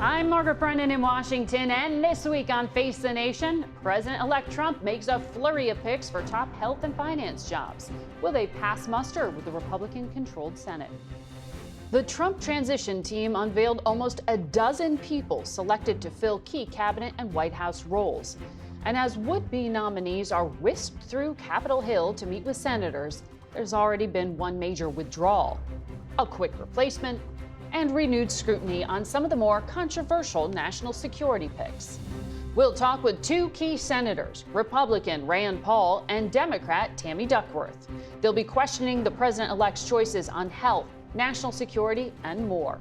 I'm Margaret Brennan in Washington, and this week on Face the Nation, President-elect Trump makes a flurry of picks for top health and finance jobs. Will they pass muster with the Republican-controlled Senate? The Trump transition team unveiled almost a dozen people selected to fill key cabinet and White House roles. And as would-be nominees are whisked through Capitol Hill to meet with senators, there's already been one major withdrawal, a quick replacement, and renewed scrutiny on some of the more controversial national security picks. We'll talk with two key senators, Republican Rand Paul and Democrat Tammy Duckworth. They'll be questioning the president-elect's choices on health, national security, and more.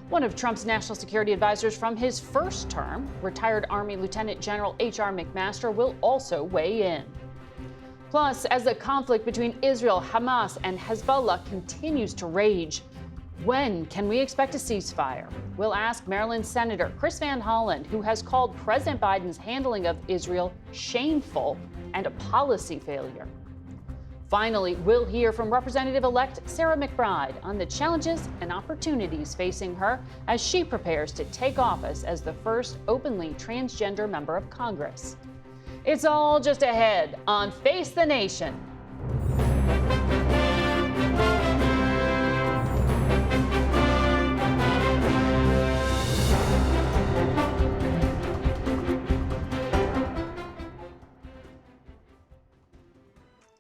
One of Trump's national security advisors from his first term, retired Army Lieutenant General HR McMaster, will also weigh in. Plus, as the conflict between Israel, Hamas, and Hezbollah continues to rage, when can we expect a ceasefire? We'll ask Maryland Senator Chris Van Hollen, who has called President Biden's handling of Israel shameful and a policy failure. Finally, we'll hear from Representative-elect Sarah McBride on the challenges and opportunities facing her as she prepares to take office as the first openly transgender member of Congress. It's all just ahead on Face the Nation.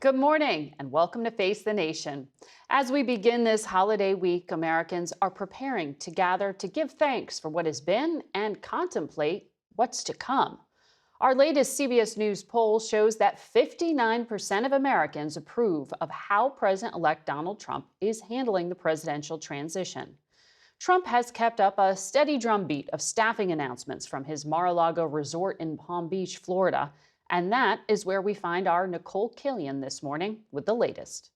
Good morning and welcome to Face the Nation. As we begin this holiday week, Americans are preparing to gather to give thanks for what has been and contemplate what's to come. Our latest CBS News poll shows that 59% of Americans approve of how President-elect Donald Trump is handling the presidential transition. Trump has kept up a steady drumbeat of staffing announcements from his Mar-a-Lago resort in Palm Beach, Florida. And that is where we find our Nicole Killian this morning with the latest.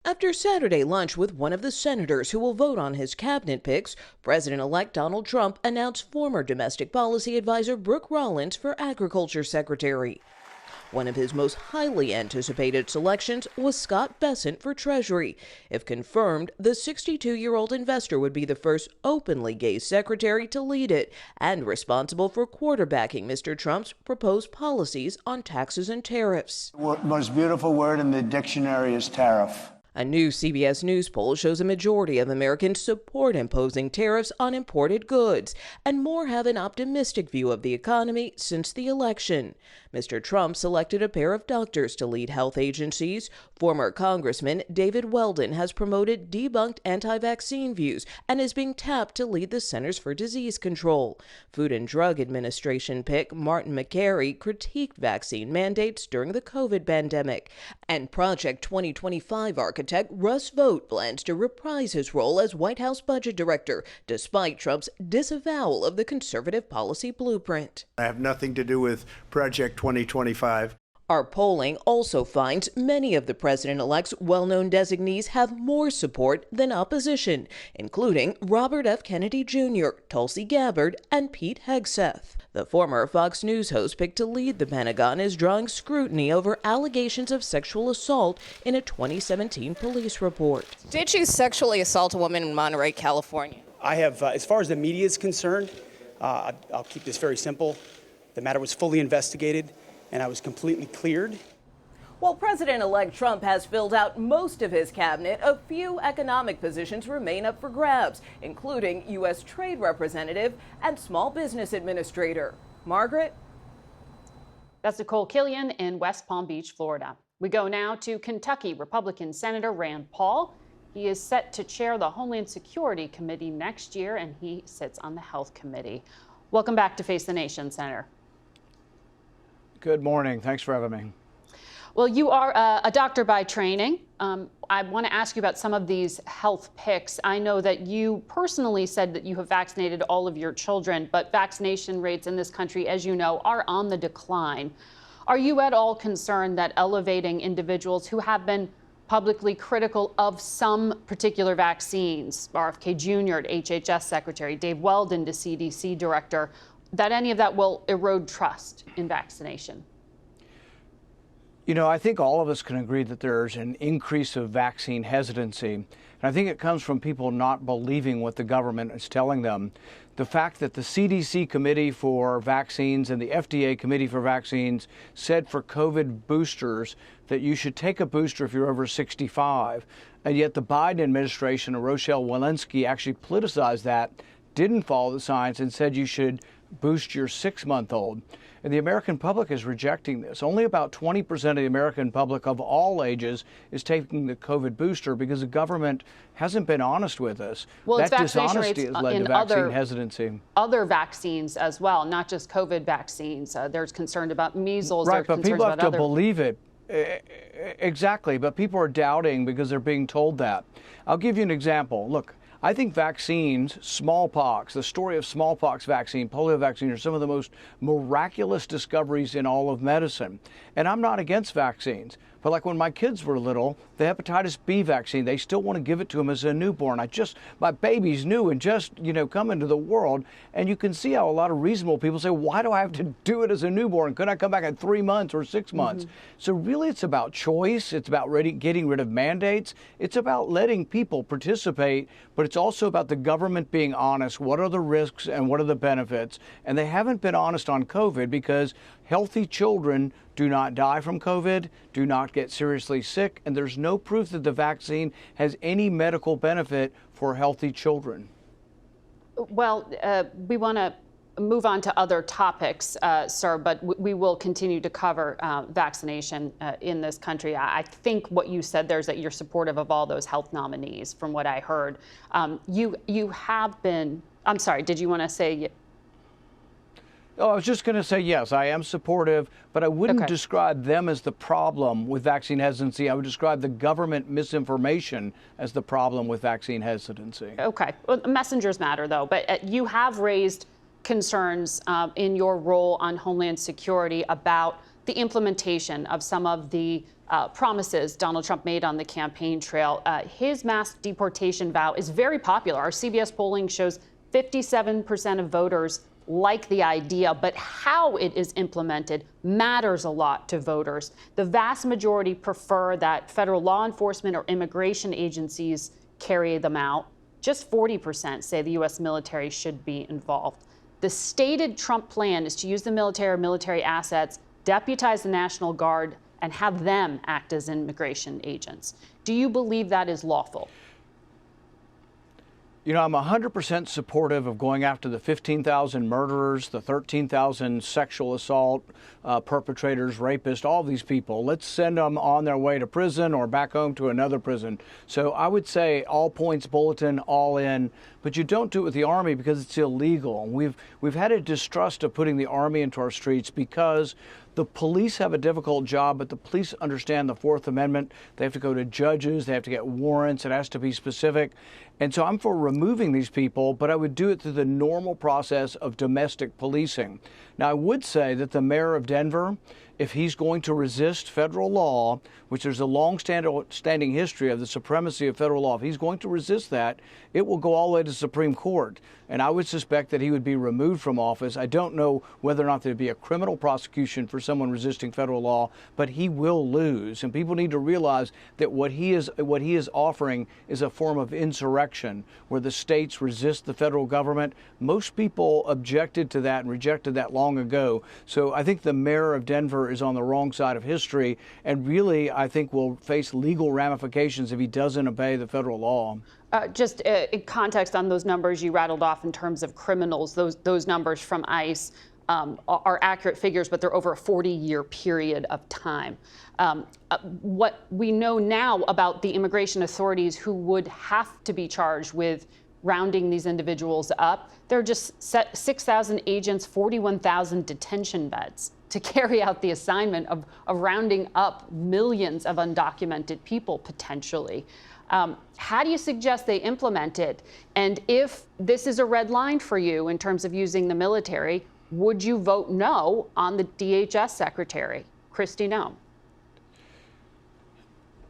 After Saturday lunch with one of the senators who will vote on his cabinet picks, President-elect Donald Trump announced former domestic policy advisor Brooke Rollins for Agriculture Secretary. One of his most highly anticipated selections was Scott Bessent for Treasury. If confirmed, the 62-year-old investor would be the first openly gay secretary to lead it and responsible for quarterbacking Mr. Trump's proposed policies on taxes and tariffs. The most beautiful word in the dictionary is tariff. A new CBS News poll shows a majority of Americans support imposing tariffs on imported goods, and more have an optimistic view of the economy since the election. Mr. Trump selected a pair of doctors to lead health agencies. Former Congressman David Weldon has promoted debunked anti-vaccine views and is being tapped to lead the Centers for Disease Control. Food and Drug Administration pick Martin McCary critiqued vaccine mandates during the COVID pandemic. And Project 2025 architect Russ Vought plans to reprise his role as White House budget director, despite Trump's disavowal of the conservative policy blueprint. I have nothing to do with Project 2025. Our polling also finds many of the president-elect's well-known designees have more support than opposition, including Robert F. Kennedy Jr., Tulsi Gabbard, and Pete Hegseth. The former Fox News host picked to lead the Pentagon is drawing scrutiny over allegations of sexual assault in a 2017 police report. Did you sexually assault a woman in Monterey, California? I have, as far as the media is concerned, I'll keep this very simple. The matter was fully investigated, and I was completely cleared. While President-elect Trump has filled out most of his cabinet, a few economic positions remain up for grabs, including U.S. Trade Representative and Small Business Administrator. Margaret? That's Nicole Killian in West Palm Beach, Florida. We go now to Kentucky Republican Senator Rand Paul. He is set to chair the Homeland Security Committee next year, and he sits on the Health Committee. Welcome back to Face the Nation, Senator. Good morning. Thanks for having me. Well, you are a doctor by training. I want to ask you about some of these health picks. I know that you personally said that you have vaccinated all of your children, but vaccination rates in this country, as you know, are on the decline. Are you at all concerned that elevating individuals who have been publicly critical of some particular vaccines, RFK Jr. to HHS Secretary, Dave Weldon to CDC Director, that any of that will erode trust in vaccination? You know, I think all of us can agree that there's an increase of vaccine hesitancy. And I think it comes from people not believing what the government is telling them. The fact that the CDC Committee for Vaccines and the FDA Committee for Vaccines said for COVID boosters that you should take a booster if you're over 65. And yet the Biden administration and Rochelle Walensky actually politicized that, didn't follow the science, and said you should boost your 6-month-old. And the American public is rejecting this. Only about 20% of the American public of all ages is taking the COVID booster because the government hasn't been honest with us. Well, that dishonesty has led to vaccine hesitancy. Other vaccines as well, not just COVID vaccines. There's concern about measles. Right, but people have to believe it. Exactly, but people are doubting because they're being told that. I'll give you an example. Look, I think vaccines, smallpox, the story of smallpox vaccine, polio vaccine are some of the most miraculous discoveries in all of medicine. And I'm not against vaccines. But like when my kids were little, the hepatitis B vaccine, they still want to give it to them as a newborn. My baby's new and just, come into the world. And you can see how a lot of reasonable people say, why do I have to do it as a newborn? Couldn't I come back in 3 months or 6 months? So really it's about choice. It's about getting rid of mandates. It's about letting people participate, but it's also about the government being honest. What are the risks and what are the benefits? And they haven't been honest on COVID because healthy children do not die from COVID, do not get seriously sick, and there's no proof that the vaccine has any medical benefit for healthy children. Well, we want to move on to other topics, sir, but we will continue to cover vaccination in this country. I think what you said there is that you're supportive of all those health nominees, from what I heard. You have been, I'm sorry, did you want to say? Oh, I was just going to say, yes, I am supportive, but I wouldn't describe them as the problem with vaccine hesitancy. I would describe the government misinformation as the problem with vaccine hesitancy. Okay. Well, messengers matter, though, but you have raised concerns in your role on Homeland Security about the implementation of some of the promises Donald Trump made on the campaign trail. His mass deportation vow is very popular. Our CBS polling shows 57% of voters like the idea, but how it is implemented matters a lot to voters. The vast majority prefer that federal law enforcement or immigration agencies carry them out. Just 40% say the U.S. military should be involved. The stated Trump plan is to use the military or military assets, deputize the National Guard, and have them act as immigration agents. Do you believe that is lawful? I'm 100% supportive of going after the 15,000 murderers, the 13,000 sexual assault perpetrators, rapists, all these people. Let's send them on their way to prison or back home to another prison. So I would say all points bulletin, all in. But you don't do it with the Army because it's illegal. We've had a distrust of putting the Army into our streets because the police have a difficult job, but the police understand the Fourth Amendment. They have to go to judges. They have to get warrants. It has to be specific. And so I'm for removing these people, but I would do it through the normal process of domestic policing. Now, I would say that the mayor of Denver, if he's going to resist federal law, which there's a long-standing history of the supremacy of federal law, if he's going to resist that, it will go all the way to the Supreme Court. And I would suspect that he would be removed from office. I don't know whether or not there'd be a criminal prosecution for someone resisting federal law, but he will lose. And people need to realize that what he is offering is a form of insurrection, where the states resist the federal government. Most people objected to that and rejected that long ago. So I think the mayor of Denver is on the wrong side of history, and really I think will face legal ramifications if he doesn't obey the federal law. Just in context on those numbers you rattled off in terms of criminals, those numbers from ICE are accurate figures, but they're over a 40-year period of time. What we know now about the immigration authorities who would have to be charged with rounding these individuals up, there are just 6,000 agents, 41,000 detention beds to carry out the assignment of rounding up millions of undocumented people potentially. How do you suggest they implement it? And if this is a red line for you in terms of using the military, would you vote no on the DHS secretary, Kristi Noem?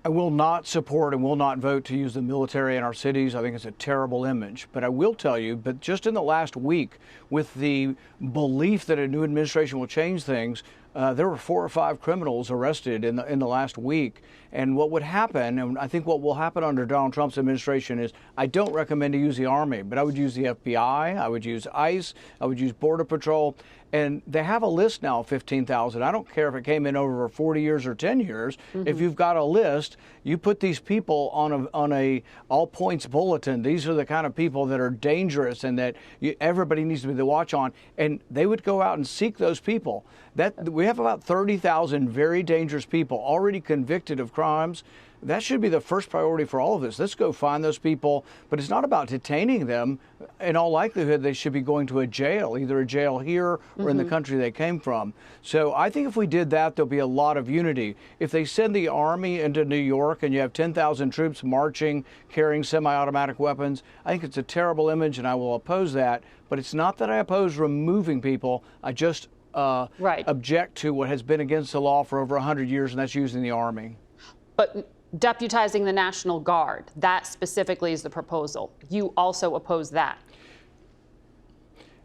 I will not support and will not vote to use the military in our cities. I think it's a terrible image. But I will tell you, but just in the last week, with the belief that a new administration will change things, there were 4 or 5 criminals arrested in the last week. And what would happen, and I think what will happen under Donald Trump's administration, is I don't recommend to use the Army, but I would use the FBI, I would use ICE, I would use Border Patrol. And they have a list now of 15,000. I don't care if it came in over 40 years or 10 years. If you've got a list, you put these people on a all points bulletin. These are the kind of people that are dangerous and that everybody needs to be the watch on. And they would go out and seek those people. We have about 30,000 very dangerous people already convicted of crimes. That should be the first priority for all of this. Let's go find those people, but it's not about detaining them. In all likelihood, they should be going to a jail, either a jail here or in the country they came from. So I think if we did that, there'll be a lot of unity. If they send the Army into New York and you have 10,000 troops marching, carrying semi-automatic weapons, I think it's a terrible image and I will oppose that. But it's not that I oppose removing people. I just object to what has been against the law for over 100 years, and that's using the Army. But deputizing the National Guard, that specifically is the proposal. You also oppose that.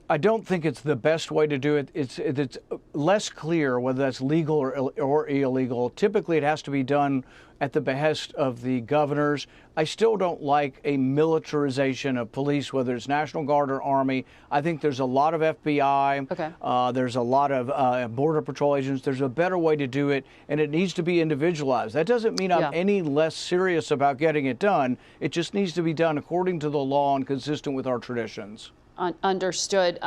I don't think it's the best way to do it. It's less clear whether that's legal or illegal. Typically, it has to be done at the behest of the governors. I still don't like a militarization of police, whether it's National Guard or Army. I think there's a lot of FBI. Okay. There's a lot of Border Patrol agents. There's a better way to do it, and it needs to be individualized. That doesn't mean I'm any less serious about getting it done. It just needs to be done according to the law and consistent with our traditions. Understood.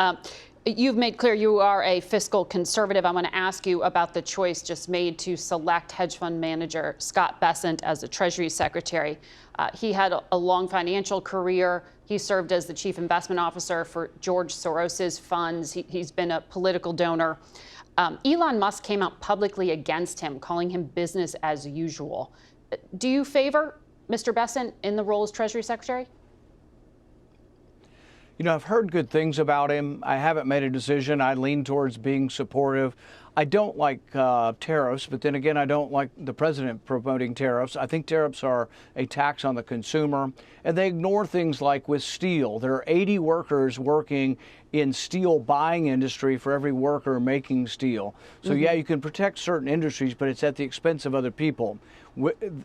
You've made clear you are a fiscal conservative. I'm going to ask you about the choice just made to select hedge fund manager Scott Bessent as the Treasury Secretary. He had a long financial career. He served as the chief investment officer for George Soros's funds. He's been a political donor. Elon Musk came out publicly against him, calling him business as usual. Do you favor Mr. Bessent in the role as Treasury Secretary? You know, I've heard good things about him. I haven't made a decision. I lean towards being supportive. I don't like tariffs, but then again, I don't like the president promoting tariffs. I think tariffs are a tax on the consumer, and they ignore things like with steel. There are 80 workers working in steel buying industry for every worker making steel. So yeah, you can protect certain industries, but it's at the expense of other people.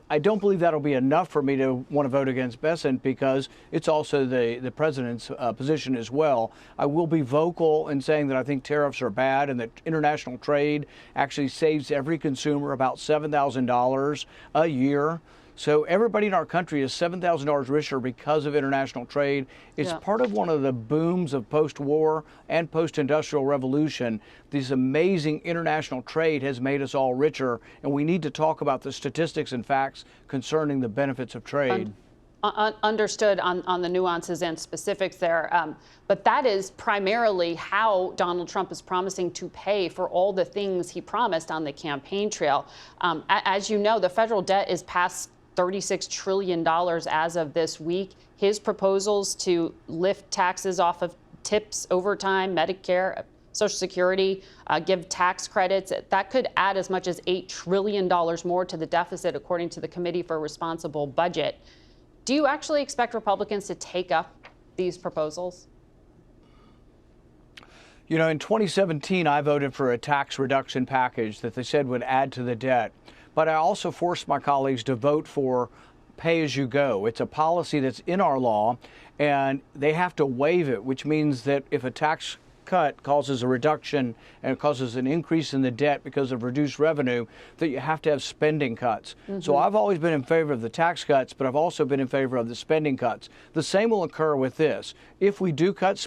I don't believe that'll be enough for me to want to vote against Bessent because it's also the president's position as well. I will be vocal in saying that I think tariffs are bad and that international trade actually saves every consumer about $7,000 a year. So everybody in our country is $7,000 richer because of international trade. It's part of one of the booms of post-war and post-industrial revolution. This amazing international trade has made us all richer, and we need to talk about the statistics and facts concerning the benefits of trade. Understood on the nuances and specifics there. But that is primarily how Donald Trump is promising to pay for all the things he promised on the campaign trail. As you know, the federal debt is past $36 trillion as of this week. His proposals to lift taxes off of tips, overtime, Medicare, Social Security, give tax credits, that could add as much as $8 trillion more to the deficit, according to the Committee for a Responsible Budget. Do you actually expect Republicans to take up these proposals? You know, in 2017, I voted for a tax reduction package that they said would add to the debt. But I also forced my colleagues to vote for pay-as-you-go. It's a policy that's in our law, and they have to waive it, which means that if a tax cut causes a reduction and it causes an increase in the debt because of reduced revenue, that you have to have spending cuts. So I've always been in favor of the tax cuts, but I've also been in favor of the spending cuts. The same will occur with this. If we do cut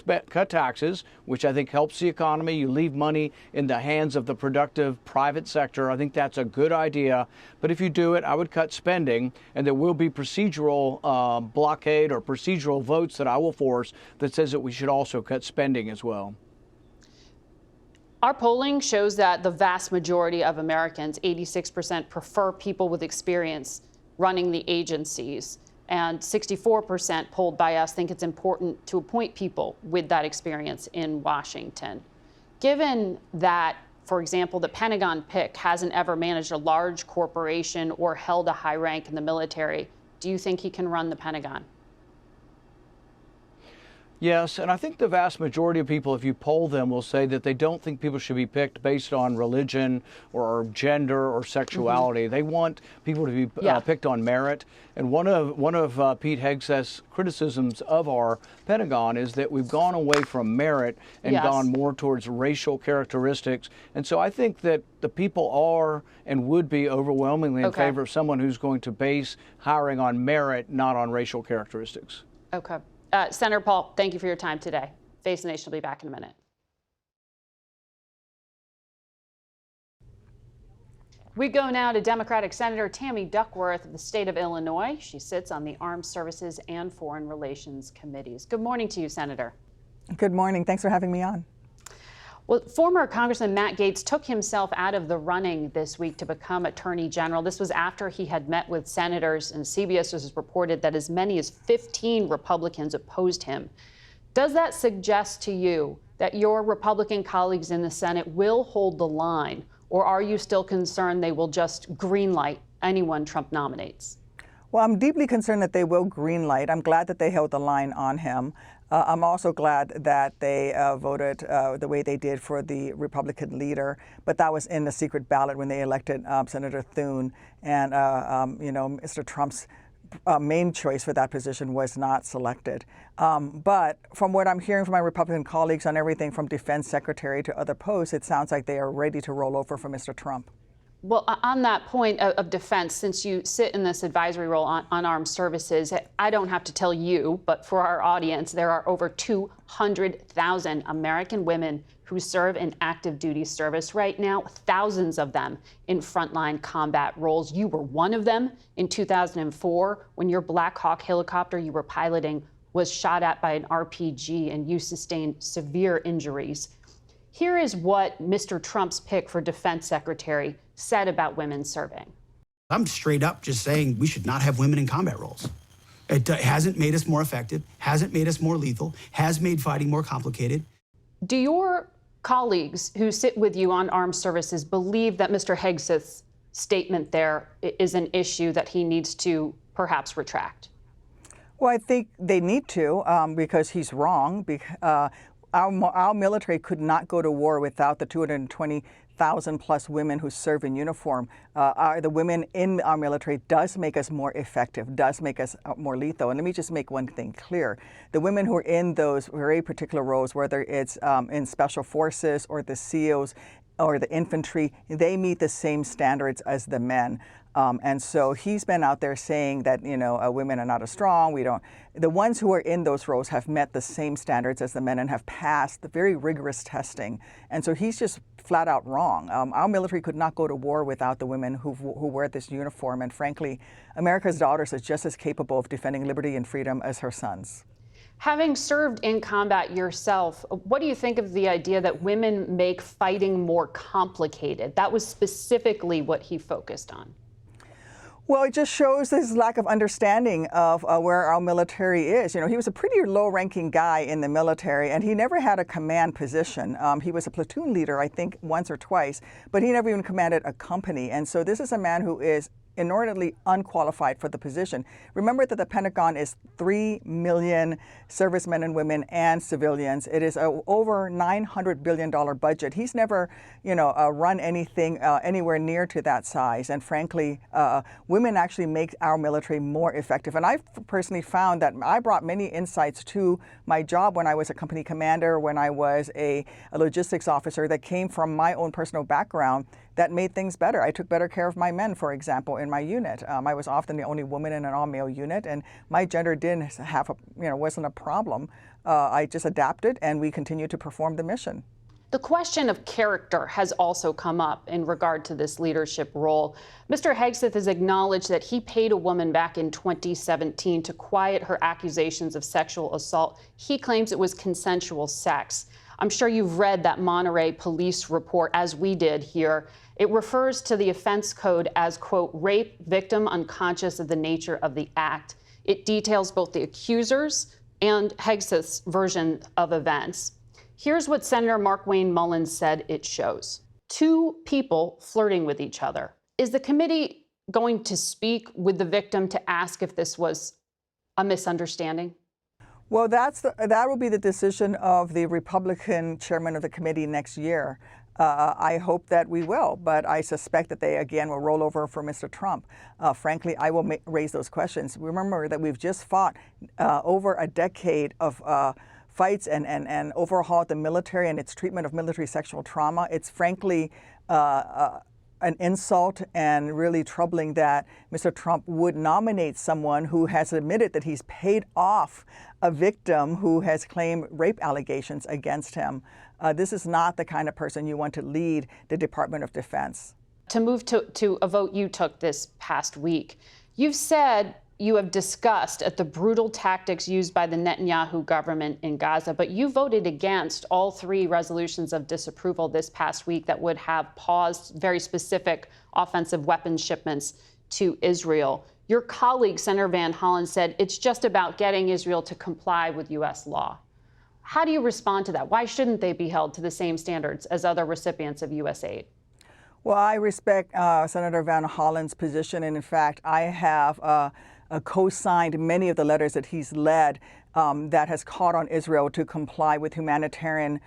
taxes, which I think helps the economy, you leave money in the hands of the productive private sector, I think that's a good idea. But if you do it, I would cut spending, and there will be procedural blockade or procedural votes that I will force that says that we should also cut spending as well. Our polling shows that the vast majority of Americans, 86%, prefer people with experience running the agencies. And 64% polled by us think it's important to appoint people with that experience in Washington. Given that, for example, the Pentagon pick hasn't ever managed a large corporation or held a high rank in the military, do you think he can run the Pentagon? Yes, and I think the vast majority of people, if you poll them, will say that they don't think people should be picked based on religion or gender or sexuality. They want people to be picked on merit. And one of Pete Hegseth's criticisms of our Pentagon is that we've gone away from merit and gone more towards racial characteristics. And so I think that the people are and would be overwhelmingly in favor of someone who's going to base hiring on merit, not on racial characteristics. Okay. Senator Paul, thank you for your time today. Face the Nation will be back in a minute. We go now to Democratic Senator Tammy Duckworth of the state of Illinois. She sits on the Armed Services and Foreign Relations Committees. Good morning to you, Senator. Good morning. Thanks for having me on. Well, former Congressman Matt Gaetz took himself out of the running this week to become Attorney General. This was after he had met with senators, and CBS has reported that as many as 15 Republicans opposed him. Does that suggest to you that your Republican colleagues in the Senate will hold the line, or are you still concerned they will just greenlight anyone Trump nominates? Well, I'm deeply concerned that they will greenlight. I'm glad that they held the line on him. I'm also glad that they voted the way they did for the Republican leader, but that was in the secret ballot when they elected Senator Thune. And, Mr. Trump's main choice for that position was not selected. But from what I'm hearing from my Republican colleagues on everything from defense secretary to other posts, it sounds like they are ready to roll over for Mr. Trump. Well, on that point of defense, since you sit in this advisory role on armed services, I don't have to tell you, but for our audience, there are over 200,000 American women who serve in active duty service right now, thousands of them in frontline combat roles. You were one of them in 2004 when your Black Hawk helicopter you were piloting was shot at by an RPG and you sustained severe injuries. Here is what Mr. Trump's pick for defense secretary said about women serving. I'm straight up just saying we should not have women in combat roles. It hasn't made us more effective, hasn't made us more lethal, has made fighting more complicated. Do your colleagues who sit with you on armed services believe that Mr. Hegseth's statement there is an issue that he needs to perhaps retract? Well, I think they need to because he's wrong. Our military could not go to war without the 220,000 plus women who serve in uniform. The women in our military does make us more effective, does make us more lethal. And let me just make one thing clear. The women who are in those very particular roles, whether it's in special forces or the SEALs or the infantry, they meet the same standards as the men. And so he's been out there saying that, women are not as strong. The ones who are in those roles have met the same standards as the men and have passed the very rigorous testing. And so he's just flat out wrong. Our military could not go to war without the women who wear this uniform. And frankly, America's daughters are just as capable of defending liberty and freedom as her sons. Having served in combat yourself, what do you think of the idea that women make fighting more complicated? That was specifically what he focused on. Well, it just shows his lack of understanding of where our military is. He was a pretty low-ranking guy in the military, and he never had a command position. He was a platoon leader, I think, once or twice, but he never even commanded a company. And so this is a man who is inordinately unqualified for the position. Remember that the Pentagon is 3 million servicemen and women and civilians. It is a over $900 billion budget. He's never, run anything anywhere near to that size. And frankly, women actually make our military more effective. And I've personally found that I brought many insights to my job when I was a company commander, when I was a logistics officer that came from my own personal background that made things better. I took better care of my men, for example, in my unit. I was often the only woman in an all-male unit, and my gender didn't have wasn't a problem. I just adapted, and we continued to perform the mission. The question of character has also come up in regard to this leadership role. Mr. Hegseth has acknowledged that he paid a woman back in 2017 to quiet her accusations of sexual assault. He claims it was consensual sex. I'm sure you've read that Monterey police report, as we did here. It refers to the offense code as, quote, rape victim unconscious of the nature of the act. It details both the accusers and Hegseth's version of events. Here's what Senator Mark Wayne Mullins said it shows. 2 people flirting with each other. Is the committee going to speak with the victim to ask if this was a misunderstanding? Well, that will be the decision of the Republican chairman of the committee next year. I hope that we will, but I suspect that they again will roll over for Mr. Trump. Frankly, I will raise those questions. Remember that we've just fought over a decade of fights and overhauled the military and its treatment of military sexual trauma. It's frankly an insult and really troubling that Mr. Trump would nominate someone who has admitted that he's paid off a victim who has claimed rape allegations against him. This is not the kind of person you want to lead the Department of Defense. To move to a vote you took this past week, you've said you have discussed at the brutal tactics used by the Netanyahu government in Gaza, but you voted against all 3 resolutions of disapproval this past week that would have paused very specific offensive weapons shipments to Israel. Your colleague, Senator Van Hollen, said it's just about getting Israel to comply with U.S. law. How do you respond to that? Why shouldn't they be held to the same standards as other recipients of U.S. aid? Well, I respect Senator Van Hollen's position, and in fact, I have co-signed many of the letters that he's led that has called on Israel to comply with humanitarian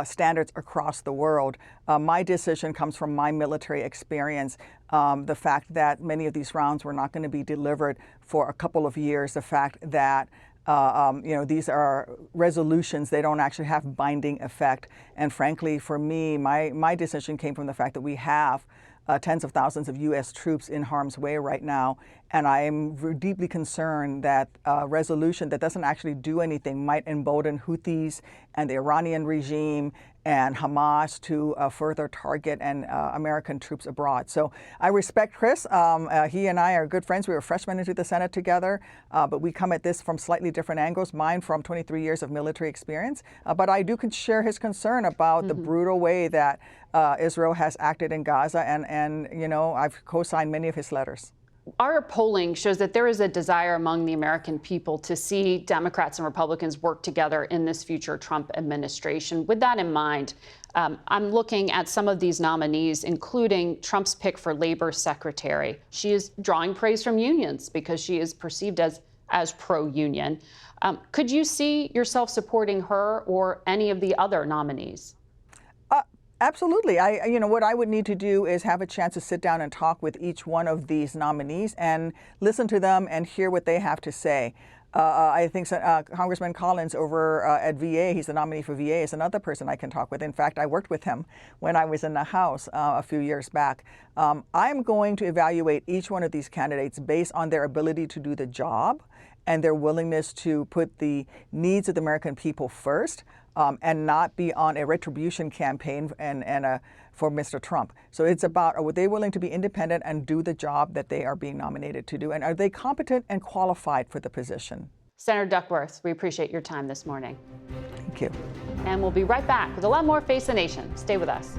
standards across the world. My decision comes from my military experience. The fact that many of these rounds were not going to be delivered for a couple of years, the fact that these are resolutions, they don't actually have binding effect. And frankly, for me, my decision came from the fact that we have tens of thousands of U.S. troops in harm's way right now. And I am deeply concerned that a resolution that doesn't actually do anything might embolden Houthis and the Iranian regime and Hamas to further target American troops abroad. So I respect Chris. He and I are good friends. We were freshmen into the Senate together, but we come at this from slightly different angles, mine from 23 years of military experience. But I do share his concern about the brutal way that Israel has acted in Gaza, and I've co-signed many of his letters. Our polling shows that there is a desire among the American people to see Democrats and Republicans work together in this future Trump administration. With that in mind, I'm looking at some of these nominees, including Trump's pick for labor secretary. She is drawing praise from unions because she is perceived as pro-union. Could you see yourself supporting her or any of the other nominees? Absolutely. What I would need to do is have a chance to sit down and talk with each one of these nominees and listen to them and hear what they have to say. I think Congressman Collins over at VA, he's the nominee for VA, is another person I can talk with. In fact, I worked with him when I was in the House a few years back. I'm going to evaluate each one of these candidates based on their ability to do the job and their willingness to put the needs of the American people first. And not be on a retribution campaign for Mr. Trump. So it's about, are they willing to be independent and do the job that they are being nominated to do? And are they competent and qualified for the position? Senator Duckworth, we appreciate your time this morning. Thank you. And we'll be right back with a lot more Face the Nation. Stay with us.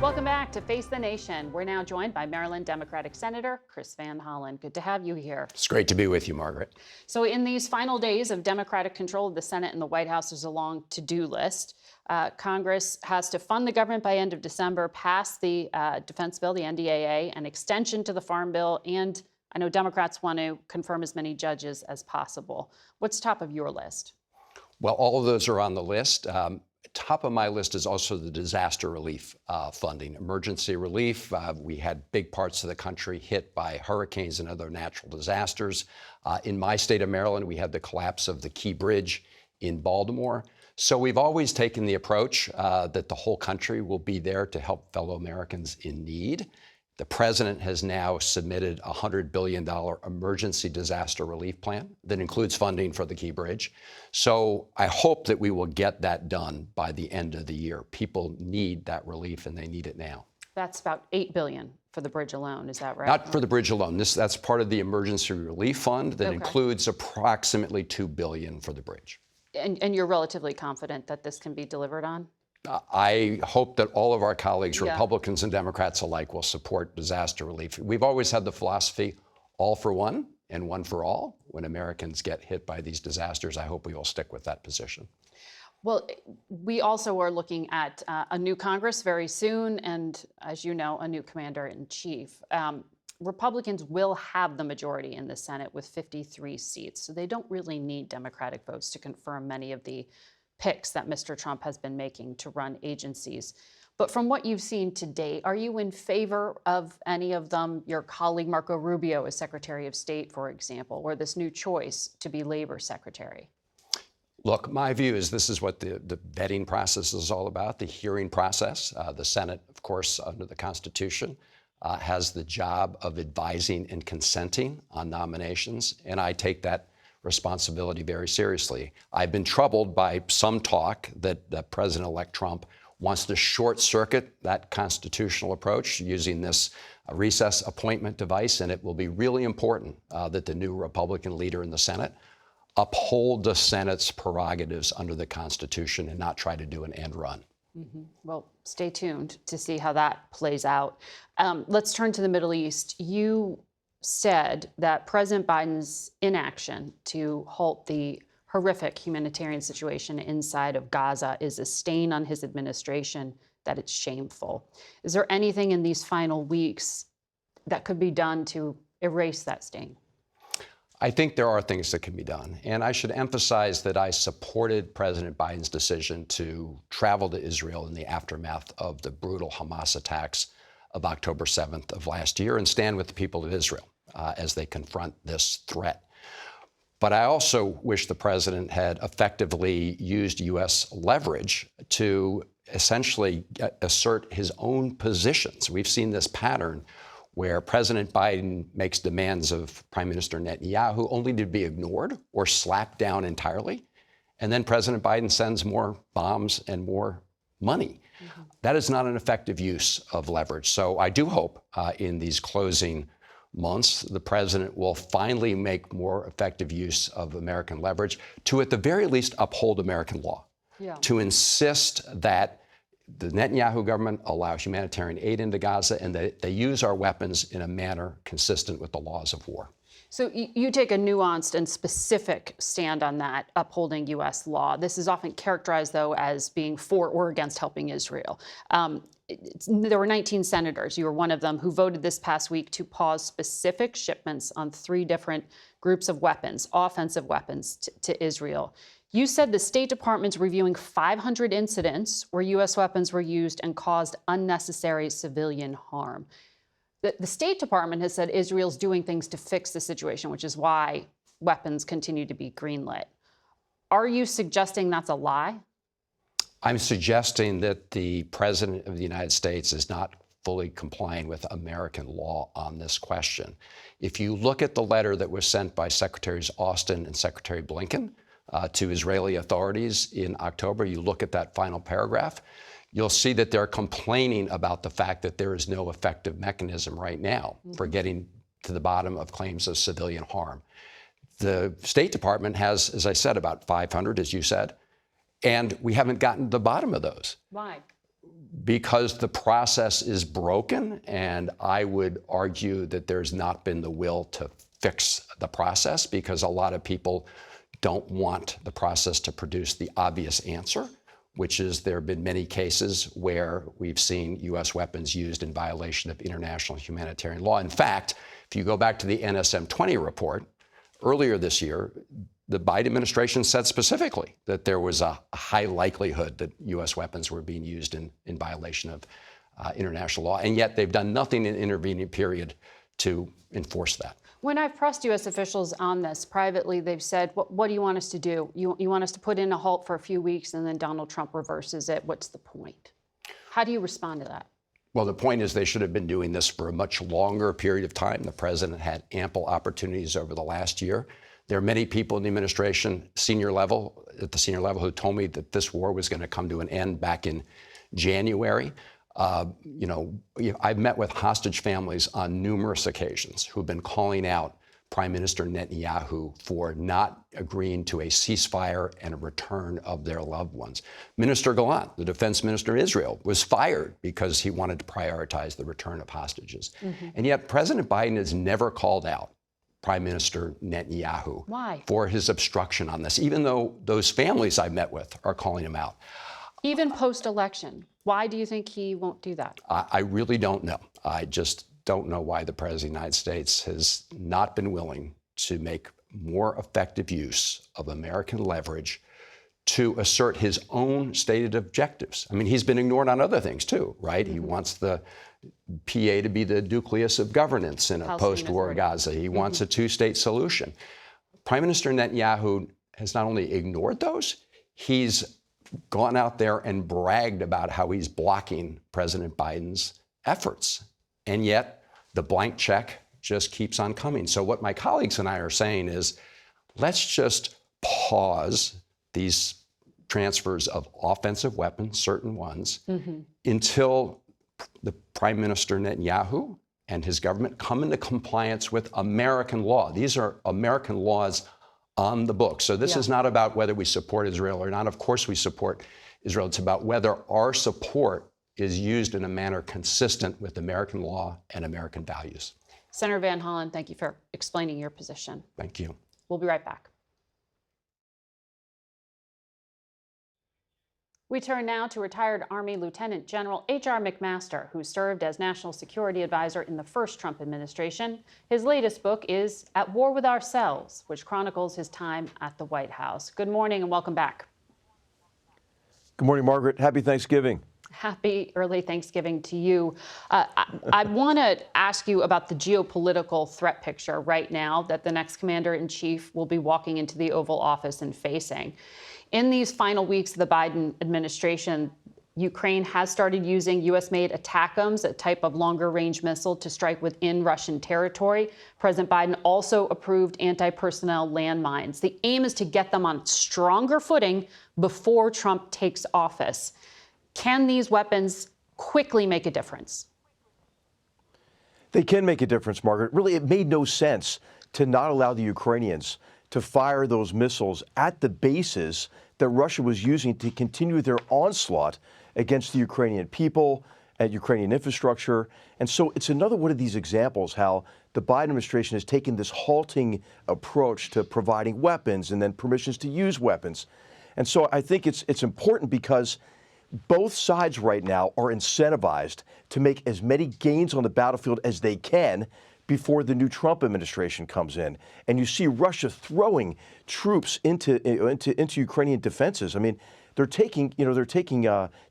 Welcome back to Face the Nation. We're now joined by Maryland Democratic Senator Chris Van Hollen. Good to have you here. It's great to be with you, Margaret. So in these final days of Democratic control of the Senate and the White House, there's a long to-do list. Congress has to fund the government by end of December, pass the defense bill, the NDAA, an extension to the Farm Bill, and I know Democrats want to confirm as many judges as possible. What's top of your list? Well, all of those are on the list. Top of my list is also the disaster relief funding, emergency relief. We had big parts of the country hit by hurricanes and other natural disasters. In my state of Maryland, we had the collapse of the Key Bridge in Baltimore. So we've always taken the approach that the whole country will be there to help fellow Americans in need. The president has now submitted a $100 billion emergency disaster relief plan that includes funding for the Key Bridge. So I hope that we will get that done by the end of the year. People need that relief, and they need it now. That's about $8 billion for the bridge alone, is that right? Not for the bridge alone. That's part of the emergency relief fund that includes approximately $2 billion for the bridge. And you're relatively confident that this can be delivered on? I hope that all of our colleagues, Republicans and Democrats alike, will support disaster relief. We've always had the philosophy, all for one and one for all. When Americans get hit by these disasters, I hope we will stick with that position. Well, we also are looking at a new Congress very soon, and as you know, a new commander-in-chief. Republicans will have the majority in the Senate with 53 seats, so they don't really need Democratic votes to confirm many of the picks that Mr. Trump has been making to run agencies. But from what you've seen to date, are you in favor of any of them? Your colleague Marco Rubio as Secretary of State, for example, or this new choice to be Labor Secretary? Look, my view is this is what the vetting process is all about, the hearing process. The Senate, of course, under the Constitution, has the job of advising and consenting on nominations, and I take that responsibility very seriously. I've been troubled by some talk that President-elect Trump wants to short-circuit that constitutional approach using this recess appointment device, and it will be really important that the new Republican leader in the Senate uphold the Senate's prerogatives under the Constitution and not try to do an end run. Mm-hmm. Well, stay tuned to see how that plays out. Let's turn to the Middle East. You said that President Biden's inaction to halt the horrific humanitarian situation inside of Gaza is a stain on his administration, that it's shameful. Is there anything in these final weeks that could be done to erase that stain? I think there are things that can be done. And I should emphasize that I supported President Biden's decision to travel to Israel in the aftermath of the brutal Hamas attacks of October 7th of last year and stand with the people of Israel as they confront this threat. But I also wish the president had effectively used U.S. leverage to essentially assert his own positions. We've seen this pattern where President Biden makes demands of Prime Minister Netanyahu only to be ignored or slapped down entirely. And then President Biden sends more bombs and more money. Mm-hmm. That is not an effective use of leverage. So I do hope in these closing months, the president will finally make more effective use of American leverage to, at the very least, uphold American law, to insist that the Netanyahu government allow humanitarian aid into Gaza and that they use our weapons in a manner consistent with the laws of war. So you take a nuanced and specific stand on that, upholding U.S. law. This is often characterized, though, as being for or against helping Israel. There were 19 senators, you were one of them, who voted this past week to pause specific shipments on 3 different groups of weapons, offensive weapons, to Israel. You said the State Department's reviewing 500 incidents where U.S. weapons were used and caused unnecessary civilian harm. The State Department has said Israel's doing things to fix the situation, which is why weapons continue to be greenlit. Are you suggesting that's a lie? I'm suggesting that the President of the United States is not fully complying with American law on this question. If you look at the letter that was sent by Secretaries Austin and Secretary Blinken to Israeli authorities in October, you look at that final paragraph, you'll see that they're complaining about the fact that there is no effective mechanism right now for getting to the bottom of claims of civilian harm. The State Department has, as I said, about 500, as you said, and we haven't gotten to the bottom of those. Why? Because the process is broken, and I would argue that there's not been the will to fix the process because a lot of people don't want the process to produce the obvious answer, which is there have been many cases where we've seen U.S. weapons used in violation of international humanitarian law. In fact, if you go back to the NSM-20 report earlier this year, the Biden administration said specifically that there was a high likelihood that U.S. weapons were being used in violation of international law, and yet they've done nothing in the intervening period to enforce that. When I've pressed U.S. officials on this privately, they've said, what do you want us to do? You want us to put in a halt for a few weeks and then Donald Trump reverses it? What's the point? How do you respond to that? Well, the point is they should have been doing this for a much longer period of time. The president had ample opportunities over the last year. There are many people in the administration, at the senior level, who told me that this war was going to come to an end back in January. I've met with hostage families on numerous occasions who've been calling out Prime Minister Netanyahu for not agreeing to a ceasefire and a return of their loved ones. Minister Gallant, the defense minister of Israel, was fired because he wanted to prioritize the return of hostages. Mm-hmm. And yet President Biden has never called out Prime Minister Netanyahu. Why? For his obstruction on this, even though those families I met with are calling him out. Even post-election, why do you think he won't do that? I really don't know. I just don't know why the President of the United States has not been willing to make more effective use of American leverage to assert his own stated objectives. I mean, he's been ignored on other things too, right? He wants the PA to be the nucleus of governance in a post-war Gaza. He wants a two-state solution. Prime Minister Netanyahu has not only ignored those, he's gone out there and bragged about how he's blocking President Biden's efforts. And yet the blank check just keeps on coming. So what my colleagues and I are saying is, let's just pause these transfers of offensive weapons, certain ones, until the Prime Minister Netanyahu and his government come into compliance with American law. These are American laws on the books. So this is not about whether we support Israel or not. Of course we support Israel. It's about whether our support is used in a manner consistent with American law and American values. Senator Van Hollen, thank you for explaining your position. Thank you. We'll be right back. We turn now to retired Army Lieutenant General HR McMaster, who served as National Security Advisor in the first Trump administration. His latest book is At War with Ourselves, which chronicles his time at the White House. Good morning and welcome back. Good morning, Margaret. Happy Thanksgiving. Happy early Thanksgiving to you. I want to ask you about the geopolitical threat picture right now that the next commander-in-chief will be walking into the Oval Office and facing. In these final weeks of the Biden administration, Ukraine has started using U.S.-made ATACMS, a type of longer-range missile, to strike within Russian territory. President Biden also approved anti-personnel landmines. The aim is to get them on stronger footing before Trump takes office. Can these weapons quickly make a difference? They can make a difference, Margaret. Really, it made no sense to not allow the Ukrainians to fire those missiles at the bases that Russia was using to continue their onslaught against the Ukrainian people and Ukrainian infrastructure. And so it's another one of these examples how the Biden administration has taken this halting approach to providing weapons and then permissions to use weapons. And so I think it's important because both sides right now are incentivized to make as many gains on the battlefield as they can before the new Trump administration comes in. And you see Russia throwing troops into Ukrainian defenses. I mean, they're taking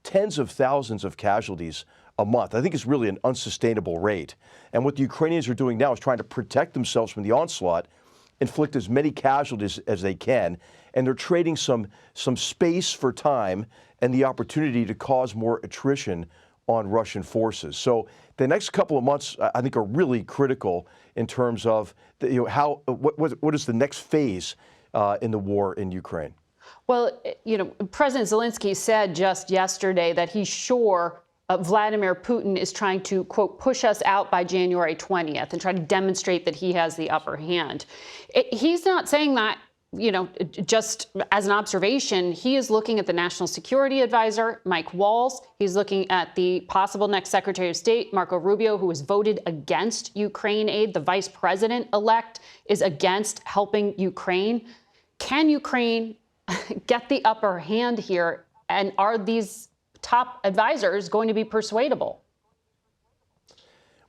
tens of thousands of casualties a month. I think it's really an unsustainable rate. And what the Ukrainians are doing now is trying to protect themselves from the onslaught, inflict as many casualties as they can, and they're trading some space for time and the opportunity to cause more attrition on Russian forces. So the next couple of months, I think, are really critical in terms of what is the next phase in the war in Ukraine. Well, President Zelensky said just yesterday that he's sure Vladimir Putin is trying to, quote, push us out by January 20th and try to demonstrate that he has the upper hand. He's not saying that, just as an observation. He is looking at the National Security Advisor, Mike Waltz. He's looking at the possible next Secretary of State, Marco Rubio, who has voted against Ukraine aid. The vice president-elect is against helping Ukraine. Can Ukraine get the upper hand here? And are these top advisors going to be persuadable?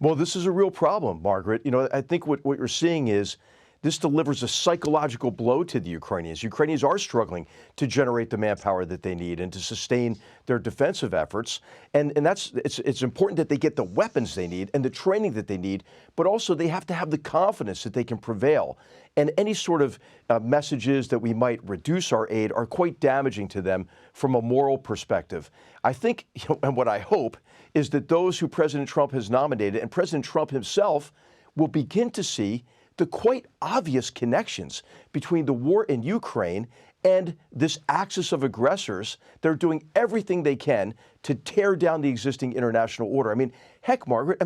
Well, this is a real problem, Margaret. I think what you're seeing is this delivers a psychological blow to the Ukrainians. Ukrainians are struggling to generate the manpower that they need and to sustain their defensive efforts. And it's important that they get the weapons they need and the training that they need, but also they have to have the confidence that they can prevail. And any sort of messages that we might reduce our aid are quite damaging to them from a moral perspective. I think, and what I hope, is that those who President Trump has nominated and President Trump himself will begin to see the quite obvious connections between the war in Ukraine and this axis of aggressors. They're doing everything they can to tear down the existing international order. I mean, heck, Margaret,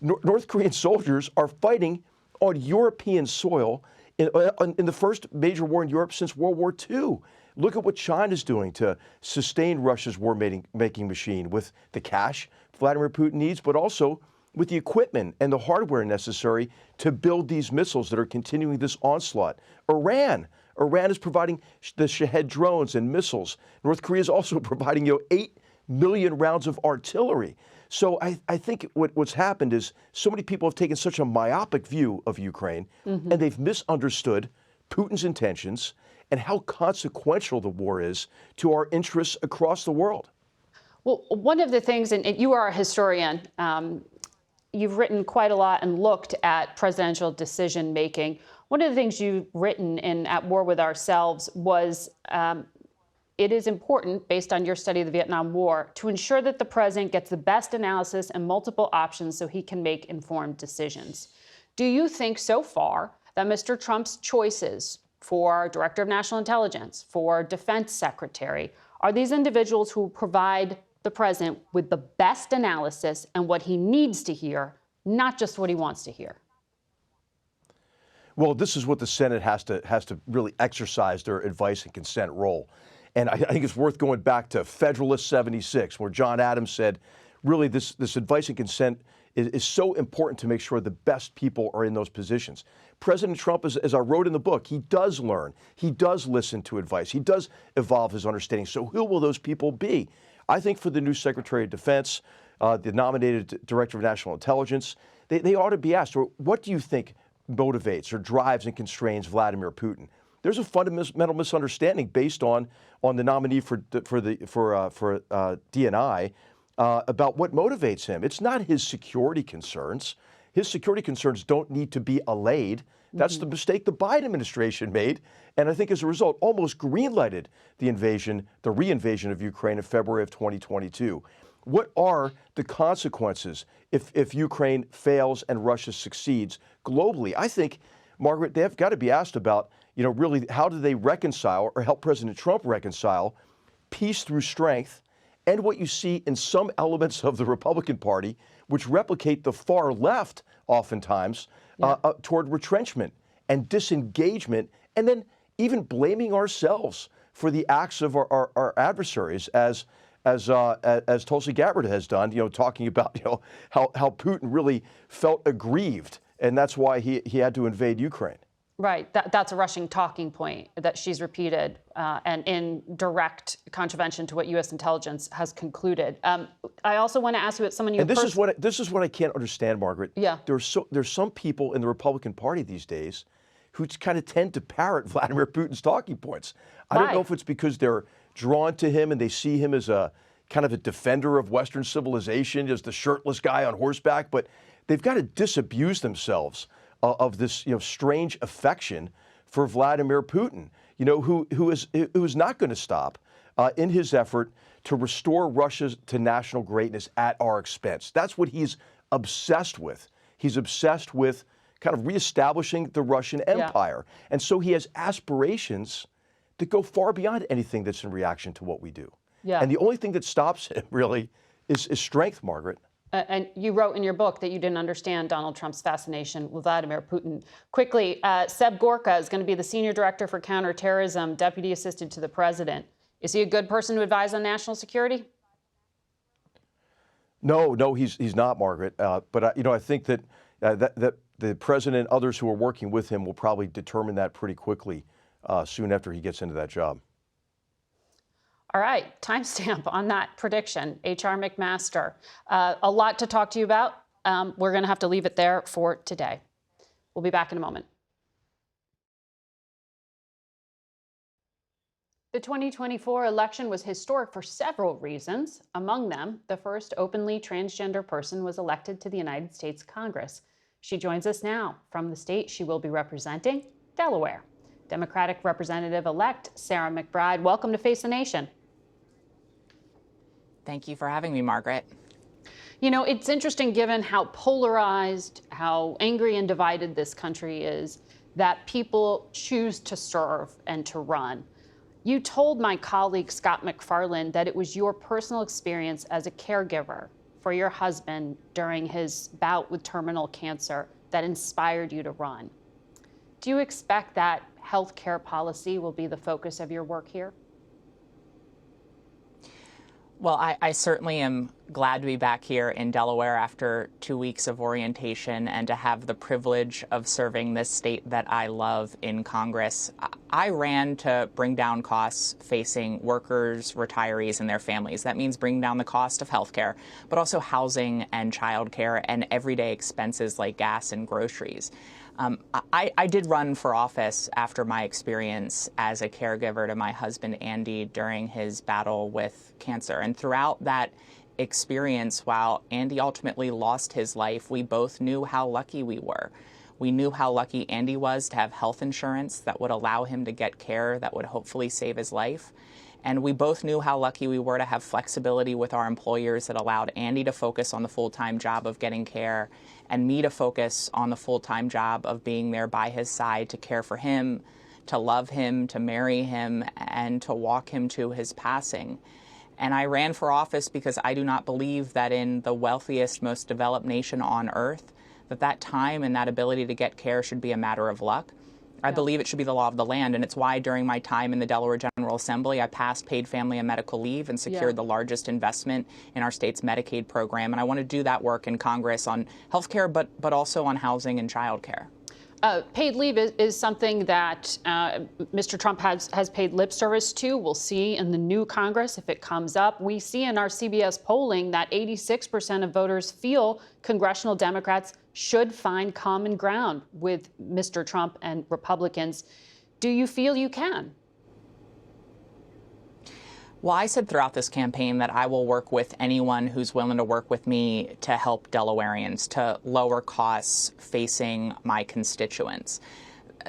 North Korean soldiers are fighting on European soil in the first major war in Europe since World War II. Look at what China's doing to sustain Russia's war-making machine with the cash Vladimir Putin needs, but also with the equipment and the hardware necessary to build these missiles that are continuing this onslaught. Iran is providing the Shahed drones and missiles. North Korea is also providing 8 million rounds of artillery. So I think what's happened is so many people have taken such a myopic view of Ukraine, and they've misunderstood Putin's intentions and how consequential the war is to our interests across the world. Well, one of the things, and you are a historian, you've written quite a lot and looked at presidential decision making. One of the things you've written in At War with Ourselves was it is important, based on your study of the Vietnam War, to ensure that the president gets the best analysis and multiple options so he can make informed decisions. Do you think so far that Mr. Trump's choices for Director of National Intelligence, for Defense Secretary, are these individuals who provide the president with the best analysis and what he needs to hear, not just what he wants to hear? Well, this is what the Senate has to really exercise their advice and consent role. And I think it's worth going back to Federalist 76, where John Adams said, really, this advice and consent is so important to make sure the best people are in those positions. President Trump, as I wrote in the book, he does learn. He does listen to advice. He does evolve his understanding. So who will those people be? I think for the new Secretary of Defense, the nominated Director of National Intelligence, they ought to be asked, what do you think motivates or drives and constrains Vladimir Putin? There's a fundamental misunderstanding based on the nominee for DNI about what motivates him. It's not his security concerns. His security concerns don't need to be allayed. That's the mistake the Biden administration made, and I think as a result almost greenlighted the re-invasion of Ukraine in February of 2022. What are the consequences if Ukraine fails and Russia succeeds globally? I think, Margaret, they have got to be asked about, really how do they reconcile or help President Trump reconcile peace through strength and what you see in some elements of the Republican Party, which replicate the far left oftentimes toward retrenchment and disengagement, and then even blaming ourselves for the acts of our adversaries, as Tulsi Gabbard has done, talking about how Putin really felt aggrieved, and that's why he had to invade Ukraine. Right. That's a Russian talking point that she's repeated and in direct contravention to what U.S. intelligence has concluded. I also want to ask you about someone you. And this is what I can't understand, Margaret. Yeah. There's some people in the Republican Party these days who kind of tend to parrot Vladimir Putin's talking points. I don't know if it's because they're drawn to him and they see him as a kind of a defender of Western civilization, as the shirtless guy on horseback, but they've got to disabuse themselves of this strange affection for Vladimir Putin, who is not going to stop in his effort to restore Russia to national greatness at our expense. That's what he's obsessed with. He's obsessed with kind of reestablishing the Russian Empire. And so he has aspirations that go far beyond anything that's in reaction to what we do. Yeah. And the only thing that stops him really is strength, Margaret. And you wrote in your book that you didn't understand Donald Trump's fascination with Vladimir Putin. Quickly, Seb Gorka is going to be the Senior Director for Counterterrorism, Deputy Assistant to the President. Is he a good person to advise on national security? No, he's not, Margaret. But I think that that the president and others who are working with him will probably determine that pretty quickly soon after he gets into that job. All right, timestamp on that prediction, HR McMaster. A lot to talk to you about. We're going to have to leave it there for today. We'll be back in a moment. The 2024 election was historic for several reasons. Among them, the first openly transgender person was elected to the United States Congress. She joins us now from the state she will be representing, Delaware. Democratic Representative-elect Sarah McBride, welcome to Face the Nation. Thank you for having me, Margaret. It's interesting, given how polarized, how angry and divided this country is, that people choose to serve and to run. You told my colleague Scott McFarland that it was your personal experience as a caregiver for your husband during his bout with terminal cancer that inspired you to run. Do you expect that health care policy will be the focus of your work here? Well, I certainly am glad to be back here in Delaware after 2 weeks of orientation and to have the privilege of serving this state that I love in Congress. I ran to bring down costs facing workers, retirees, and their families. That means bringing down the cost of health care, but also housing and childcare and everyday expenses like gas and groceries. I did run for office after my experience as a caregiver to my husband, Andy, during his battle with cancer. And throughout that experience, while Andy ultimately lost his life, we both knew how lucky we were. We knew how lucky Andy was to have health insurance that would allow him to get care that would hopefully save his life. And we both knew how lucky we were to have flexibility with our employers that allowed Andy to focus on the full-time job of getting care and me to focus on the full-time job of being there by his side to care for him, to love him, to marry him, and to walk him to his passing. And I ran for office because I do not believe that in the wealthiest, most developed nation on earth, that time and that ability to get care should be a matter of luck. I believe it should be the law of the land, and it's why during my time in the Delaware General Assembly, I passed paid family and medical leave and secured the largest investment in our state's Medicaid program. And I want to do that work in Congress on health care, but also on housing and child care. Paid leave is something that Mr. Trump has paid lip service to. We'll see in the new Congress if it comes up. We see in our CBS polling that 86% of voters feel congressional Democrats should find common ground with Mr. Trump and Republicans. Do you feel you can? Well, I said throughout this campaign that I will work with anyone who's willing to work with me to help Delawareans, to lower costs facing my constituents.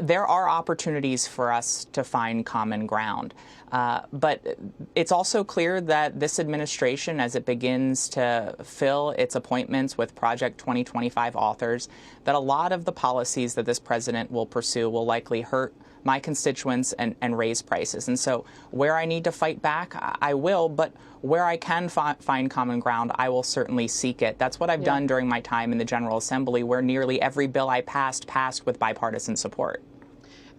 There are opportunities for us to find common ground. But it's also clear that this administration, as it begins to fill its appointments with Project 2025 authors, that a lot of the policies that this president will pursue will likely hurt my constituents and raise prices. And so where I need to fight back, I will, but where I can find common ground, I will certainly seek it. That's what I've done during my time in the General Assembly, where nearly every bill I passed with bipartisan support.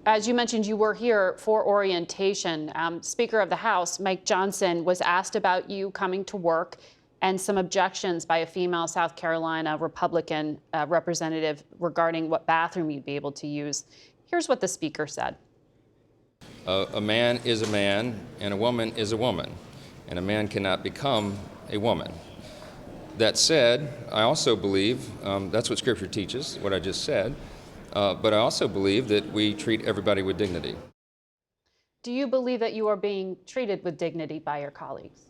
As you mentioned, you were here for orientation. Speaker of the House, Mike Johnson, was asked about you coming to work and some objections by a female South Carolina Republican representative regarding what bathroom you'd be able to use. Here's what the speaker said. A man is a man and a woman is a woman, and a man cannot become a woman. That said, I also believe, that's what Scripture teaches, what I just said, but I also believe that we treat everybody with dignity. Do you believe that you are being treated with dignity by your colleagues?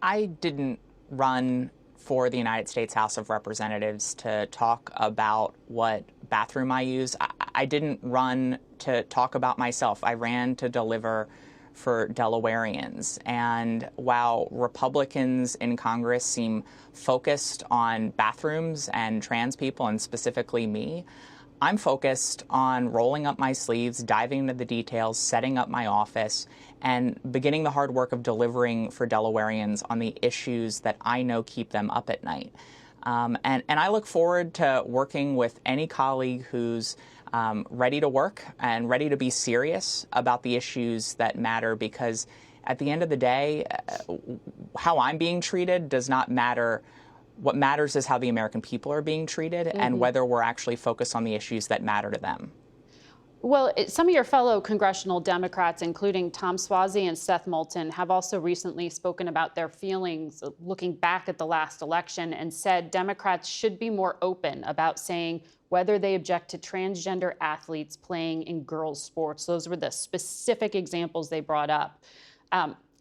I didn't run for the United States House of Representatives to talk about what bathroom I use. I didn't run to talk about myself. I ran to deliver for Delawareans. And while Republicans in Congress seem focused on bathrooms and trans people, and specifically me, I'm focused on rolling up my sleeves, diving into the details, setting up my office, and beginning the hard work of delivering for Delawareans on the issues that I know keep them up at night. And I look forward to working with any colleague who's ready to work and ready to be serious about the issues that matter, because at the end of the day, how I'm being treated does not matter. What matters is how the American people are being treated and whether we're actually focused on the issues that matter to them. Well, some of your fellow congressional Democrats, including Tom Suozzi and Seth Moulton, have also recently spoken about their feelings looking back at the last election and said Democrats should be more open about saying whether they object to transgender athletes playing in girls' sports. Those were the specific examples they brought up.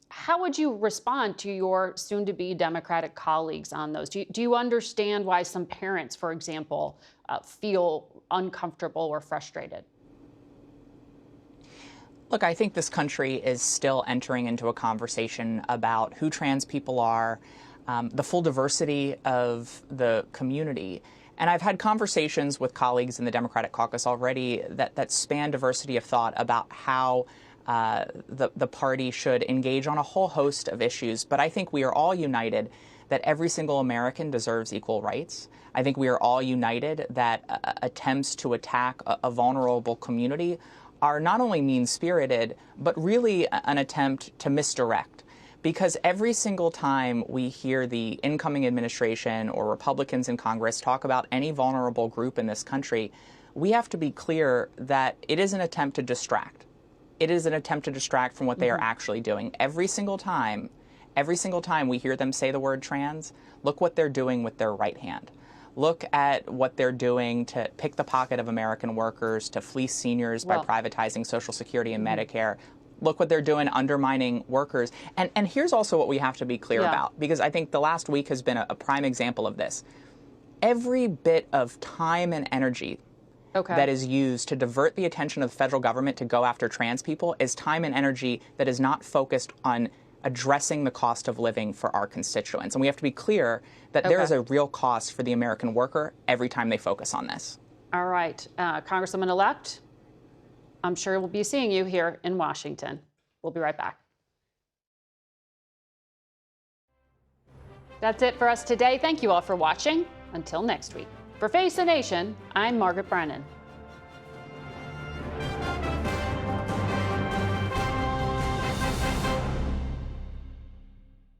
How would you respond to your soon-to-be Democratic colleagues on those? Do you understand why some parents, for example, feel uncomfortable or frustrated? Look, I think this country is still entering into a conversation about who trans people are, the full diversity of the community. And I've had conversations with colleagues in the Democratic caucus already that span diversity of thought about how the party should engage on a whole host of issues. But I think we are all united that every single American deserves equal rights. I think we are all united that attempts to attack a vulnerable community are not only mean-spirited, but really an attempt to misdirect. Because every single time we hear the incoming administration or Republicans in Congress talk about any vulnerable group in this country, we have to be clear that it is an attempt to distract. It is an attempt to distract from what they are actually doing. Every single time we hear them say the word trans, look what they're doing with their right hand. Look at what they're doing to pick the pocket of American workers, to fleece seniors by privatizing Social Security and Medicare. Look what they're doing undermining workers. And here's also what we have to be clear about, because I think the last week has been a prime example of this. Every bit of time and energy that is used to divert the attention of the federal government to go after trans people is time and energy that is not focused on addressing the cost of living for our constituents. And we have to be clear that there is a real cost for the American worker every time they focus on this. All right, Congresswoman-elect, I'm sure we'll be seeing you here in Washington. We'll be right back. That's it for us today. Thank you all for watching. Until next week. For Face the Nation, I'm Margaret Brennan.